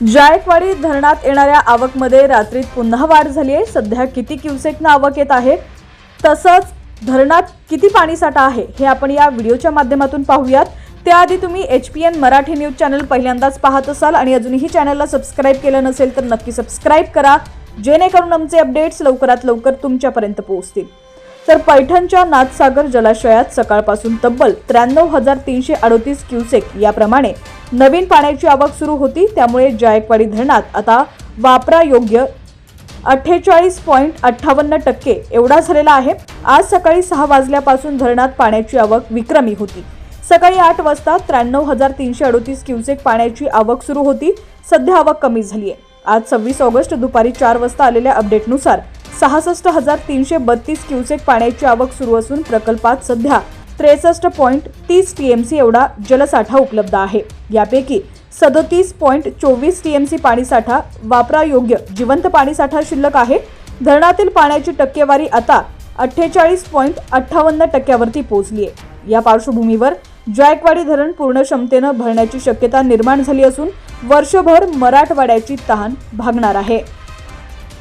जायकवाडी धरणात येणाऱ्या आवकमध्ये रात्रीत पुन्हा वाढ झाली आहे। सध्या किती क्युसेकनं आवक येत आहे, तसंच धरणात किती पाणीसाठा आहे हे आपण या व्हिडिओच्या माध्यमातून पाहूयात। त्याआधी तुम्ही HPN मराठी न्यूज चॅनल पहिल्यांदाच पाहत असाल आणि अजूनही चॅनलला सबस्क्राइब केलं नसेल तर नक्की सबस्क्राइब करा, जेणेकरून आमचे अपडेट्स लवकरात लवकर तुमच्यापर्यंत पोहोचतील। तर पैठणच्या नाथसागर जलाशयात सकाळपासून तब्बल 93,338 क्युसेक याप्रमाणे नवीन पाण्याची आवक सुरू होती। त्यामुळे जायकवाडी धरणात आता वापरायोग्य 48.58% एवढा झालेला आहे। आज सकाळी 6 वाजल्यापासून धरणात पाण्याची आवक विक्रमी होती। सकाळी 8 वाजता 93,338 क्युसेक पाण्याची आवक सुरू होती। सध्या आवक कमी झाली आहे। आज 26 ऑगस्ट दुपारी 4 वाजता आलेल्या अपडेटनुसार 66,332 क्युसेक पाण्याची आवक सुरू असून प्रकल्पात सध्या 63.30 TMC एवढा जलसाठा उपलब्ध आहे। यापैकी 37.24 TMC पाणीसाठा वापरायोग्य जिवंत पाणीसाठा शिल्लक आहे। धरणातील पाण्याची टक्केवारी आता 48.58% पोहोचली आहे। या पार्श्वभूमीवर जायकवाडी धरण पूर्ण क्षमतेने भरण्याची शक्यता निर्माण झाली असून वर्षभर मराठवाड्याची तहान भागणार आहे।